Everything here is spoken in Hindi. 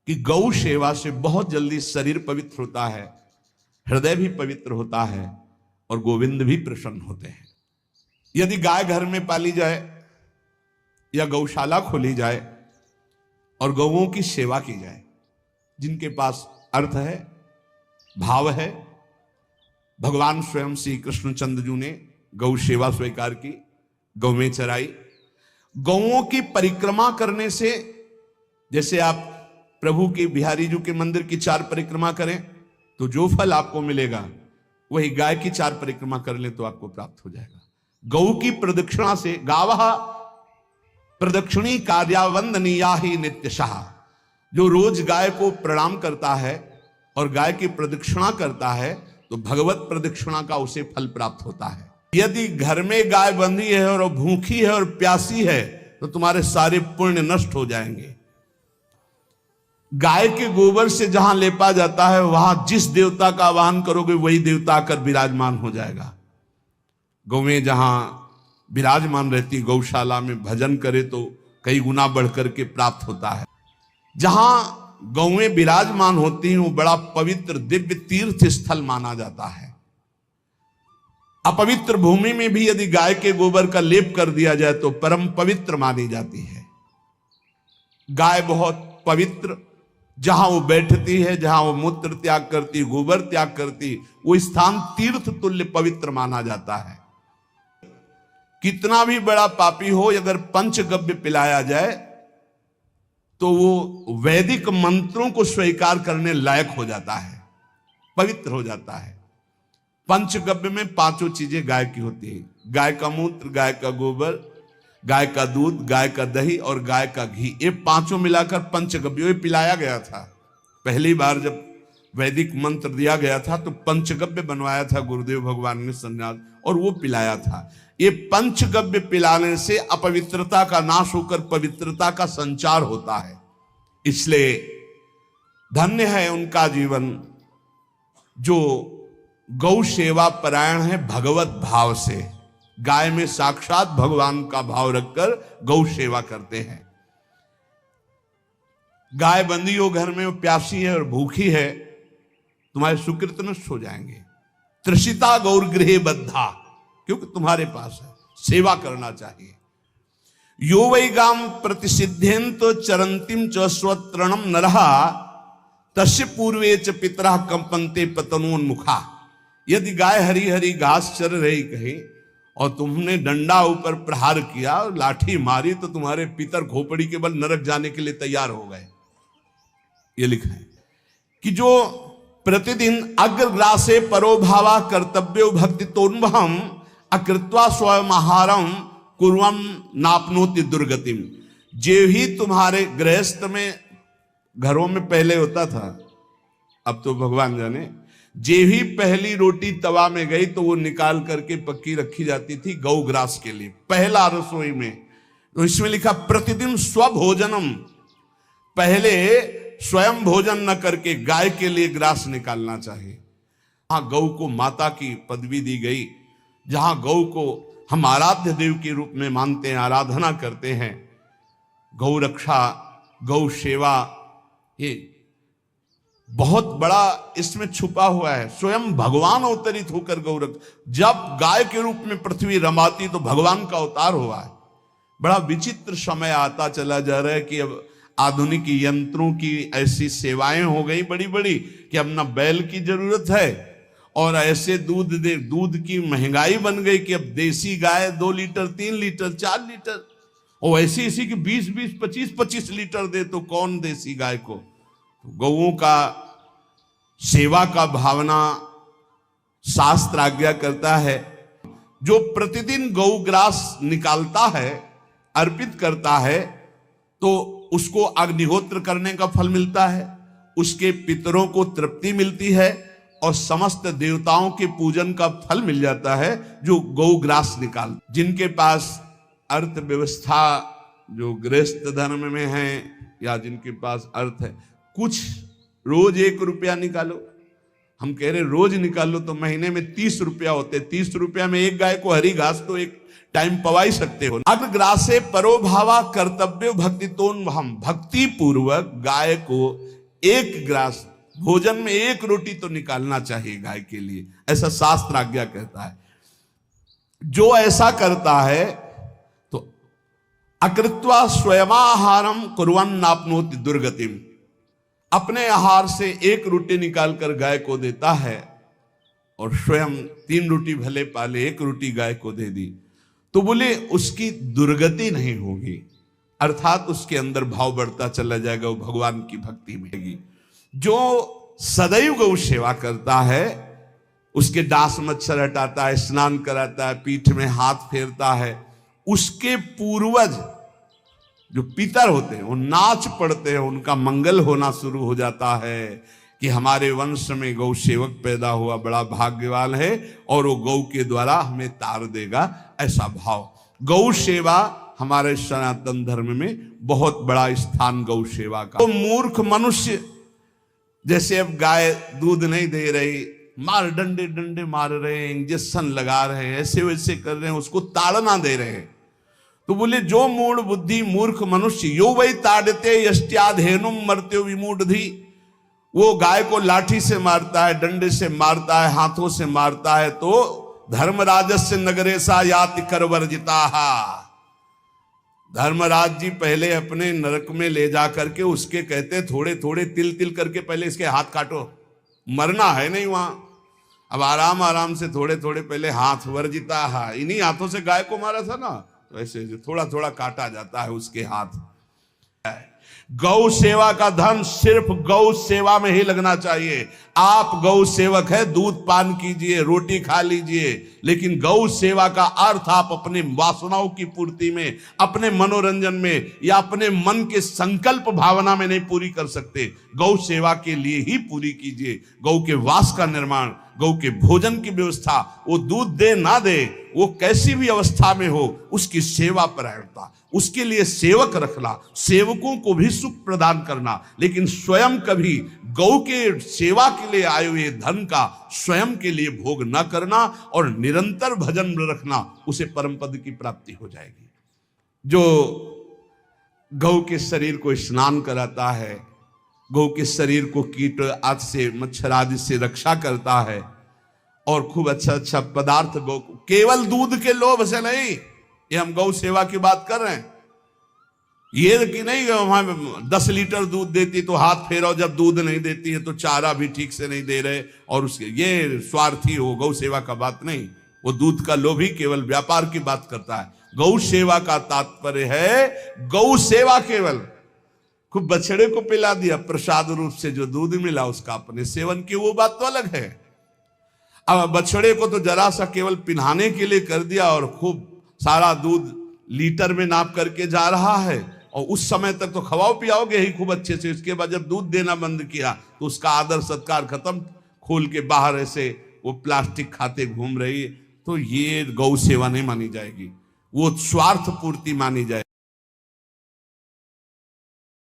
कि गौ सेवा से बहुत जल्दी शरीर पवित्र होता है, हृदय भी पवित्र होता है और गोविंद भी प्रसन्न होते हैं। यदि गाय घर में पाली जाए या गौशाला खोली जाए और गौओं की सेवा की जाए, जिनके पास अर्थ है, भाव है, भगवान स्वयं श्री कृष्णचंद्र जी ने गौ सेवा स्वीकार की, गौ में चराई। गौओं की परिक्रमा करने से, जैसे आप प्रभु के बिहारी जी के मंदिर की 4 परिक्रमा करें तो जो फल आपको मिलेगा वही गाय की 4 परिक्रमा कर ले तो आपको प्राप्त हो जाएगा। गौ की प्रदक्षिणा से, गावः प्रदक्षिणी कार्यावंदनीया ही नित्यशः, जो रोज गाय को प्रणाम करता है और गाय की प्रदक्षिणा करता है तो भगवत प्रदक्षिणा का उसे फल प्राप्त होता है। यदि घर में गाय बंधी है और भूखी है और प्यासी है तो तुम्हारे सारे पुण्य नष्ट हो जाएंगे। गाय के गोबर से जहां लेपा जाता है वहां जिस देवता का आवाहन करोगे वही देवता आकर विराजमान हो जाएगा। गौवें जहां विराजमान रहती, गौशाला में भजन करे तो कई गुना बढ़कर के प्राप्त होता है। जहां गौवें विराजमान होती हैं वो बड़ा पवित्र दिव्य तीर्थ स्थल माना जाता है। अपवित्र भूमि में भी यदि गाय के गोबर का लेप कर दिया जाए तो परम पवित्र मानी जाती है। गाय बहुत पवित्र, जहां वो बैठती है, जहां वो मूत्र त्याग करती, गोबर त्याग करती, वो स्थान तीर्थ तुल्य पवित्र माना जाता है। कितना भी बड़ा पापी हो, अगर पंचगव्य पिलाया जाए तो वो वैदिक मंत्रों को स्वीकार करने लायक हो जाता है, पवित्र हो जाता है। पंचगव्य में 5 चीजें गाय की होती है: गाय का मूत्र, गाय का गोबर, गाय का दूध, गाय का दही और गाय का घी। ये 5 मिलाकर पंचगव्य पिलाया गया था। पहली बार जब वैदिक मंत्र दिया गया था तो पंचगव्य बनवाया था गुरुदेव भगवान ने संन्यास, और वो पिलाया था। ये पंचगव्य पिलाने से अपवित्रता का नाश होकर पवित्रता का संचार होता है। इसलिए धन्य है उनका जीवन जो गौ सेवा परायण है भगवत भाव से। गाय में साक्षात भगवान का भाव रखकर गौ सेवा करते हैं। गाय बंदी हो घर में, वो प्यासी है और भूखी है, तुम्हारे सुकृत नष्ट हो जाएंगे। तृषिता गौर गृहे बद्धा, क्योंकि तुम्हारे पास है, सेवा करना चाहिए। यो वै गाम प्रतिसिद्ध्यंत चरंतिम च स्वतरणम नरहा तस्य पूर्वे च पितरः कंपन्ते पतनोन्मुखा। यदि गाय हरी हरी घास चर रही कहीं और तुमने डंडा ऊपर प्रहार किया और लाठी मारी तो तुम्हारे पितर खोपड़ी के बल नरक जाने के लिए तैयार हो गए। ये लिखा है कि जो प्रतिदिन अग्रग्रासे परोभावा कर्तव्यो भक्ति तोन्वहम अकृत्वा स्वयं आहारम कुर्वम नापनोति दुर्गतिम। जे ही तुम्हारे गृहस्थ में, घरों में पहले होता था, अब तो भगवान जाने, जे ही पहली रोटी तवा में गई तो वो निकाल करके पक्की रखी जाती थी गौग्रास के लिए, पहला रसोई में। तो इसमें लिखा प्रतिदिन स्वभोजनम, पहले स्वयं भोजन न करके गाय के लिए ग्रास निकालना चाहिए। जहां गौ को माता की पदवी दी गई, जहां गौ को हम आराध्य देव के रूप में मानते हैं, आराधना करते हैं, गौ रक्षा, गौ सेवा, ये बहुत बड़ा इसमें छुपा हुआ है। स्वयं भगवान अवतरित होकर गौरव, जब गाय के रूप में पृथ्वी रमाती तो भगवान का अवतार हुआ है। बड़ा विचित्र समय आता चला जा रहा है कि अब आधुनिक यंत्रों की ऐसी सेवाएं हो गई बड़ी बड़ी कि अब ना बैल की जरूरत है, और ऐसे दूध की महंगाई बन गई कि अब देसी गाय 2 लीटर 3 लीटर 4 लीटर, और ऐसी ऐसी कि 20-20 25-25 लीटर दे तो कौन देसी गाय को। तो गौओं का सेवा का भावना शास्त्र आज्ञा करता है। जो प्रतिदिन गौग्रास निकालता है, अर्पित करता है, तो उसको अग्निहोत्र करने का फल मिलता है, उसके पितरों को तृप्ति मिलती है और समस्त देवताओं के पूजन का फल मिल जाता है जो गौग्रास निकाल। जिनके पास अर्थव्यवस्था, जो गृहस्थ धर्म में है या जिनके पास अर्थ है, कुछ रोज 1 रुपया निकालो। हम कह रहे रोज निकालो तो महीने में 30 रुपया होते, 30 रुपया में एक गाय को हरी घास तो एक टाइम पवा ही सकते हो। अग्रग्रासे परोभावा कर्तव्य भक्तितोन, हम भक्ति पूर्वक गाय को एक ग्रास भोजन में एक रोटी तो निकालना चाहिए गाय के लिए, ऐसा शास्त्र आज्ञा कहता है। जो ऐसा करता है तो अकृत्वा स्वयमाहारम कुर्वन् नाप्नोति दुर्गतिम, अपने आहार से एक रोटी निकालकर गाय को देता है और स्वयं 3 रोटी भले पाले, एक रोटी गाय को दे दी तो बोले उसकी दुर्गति नहीं होगी, अर्थात उसके अंदर भाव बढ़ता चला जाएगा, वो भगवान की भक्ति में। जो सदैव गौ सेवा करता है, उसके डांस मच्छर हटाता है, स्नान कराता है, पीठ में हाथ फेरता है, उसके पूर्वज जो पितर होते हैं वो नाच पड़ते हैं, उनका मंगल होना शुरू हो जाता है कि हमारे वंश में गौ सेवक पैदा हुआ, बड़ा भाग्यवान है और वो गौ के द्वारा हमें तार देगा, ऐसा भाव। गौ सेवा हमारे सनातन धर्म में बहुत बड़ा स्थान गौ सेवा का। तो मूर्ख मनुष्य जैसे अब गाय दूध नहीं दे रही, मार डंडे डंडे मार रहे हैं, इंजेक्शन लगा रहे हैं, ऐसे वैसे कर रहे हैं, उसको ताड़ना दे रहे हैं। तो बोले जो मूढ़ बुद्धि मूर्ख मनुष्य यो वही ताड़ते यष्ट्याधेनुम मर्त्यो विमूढ़धि, वो गाय को लाठी से मारता है, डंडे से मारता है, हाथों से मारता है, तो धर्मराजस्य नगरेशा याति करवर्जिता। धर्मराज जी पहले अपने नरक में ले जा करके उसके कहते थोड़े थोड़े तिल तिल करके पहले इसके हाथ काटो, मरना है नहीं वहां, अब आराम आराम से थोड़े थोड़े पहले हाथ वर्जिता। इन्हीं हाथों से गाय को मारा था ना, तो ऐसे थोड़ा थोड़ा काटा जाता है उसके हाथ। गौ सेवा का धन सिर्फ गौ सेवा में ही लगना चाहिए। आप गौ सेवक है, दूध पान कीजिए, रोटी खा लीजिए, लेकिन गौ सेवा का अर्थ आप अपने वासनाओं की पूर्ति में, अपने मनोरंजन में या अपने मन के संकल्प भावना में नहीं पूरी कर सकते। गौ सेवा के लिए ही पूरी कीजिए। गौ के वास का निर्माण, गौ के भोजन की व्यवस्था, वो दूध दे ना दे, वो कैसी भी अवस्था में हो, उसकी सेवा परायणता, उसके लिए सेवक रखना, सेवकों को भी सुख प्रदान करना, लेकिन स्वयं कभी गौ के सेवा के लिए आए हुए धन का स्वयं के लिए भोग न करना और निरंतर भजन रखना, उसे परम पद की प्राप्ति हो जाएगी। जो गौ के शरीर को स्नान कराता है, गौ के शरीर को कीट आदि से, मच्छर आदि से रक्षा करता है और खूब अच्छा अच्छा पदार्थ गौ को, केवल दूध के लोभ से नहीं, ये हम गौ सेवा की बात कर रहे हैं, ये कि नहीं वहां 10 लीटर दूध देती तो हाथ फेरो, जब दूध नहीं देती है तो चारा भी ठीक से नहीं दे रहे और उसके ये स्वार्थी हो, गौ सेवा का बात नहीं। वो दूध का लोभी केवल व्यापार की बात करता है। गौ सेवा का तात्पर्य है गौ सेवा केवल, खूब बछड़े को पिला दिया प्रसाद रूप से, जो दूध मिला उसका अपने सेवन की, वो बात तो अलग है। अब बछड़े को तो जरा सा केवल पिन्हाने के लिए कर दिया और खूब सारा दूध लीटर में नाप करके जा रहा है, और उस समय तक तो खवाओ पियाओगे ही खूब अच्छे से, इसके बाद जब दूध देना बंद किया तो उसका आदर सत्कार खत्म, खोल के बाहर ऐसे वो प्लास्टिक खाते घूम रही है, तो ये गौ सेवा नहीं मानी जाएगी, वो स्वार्थ पूर्ति मानी जाएगी।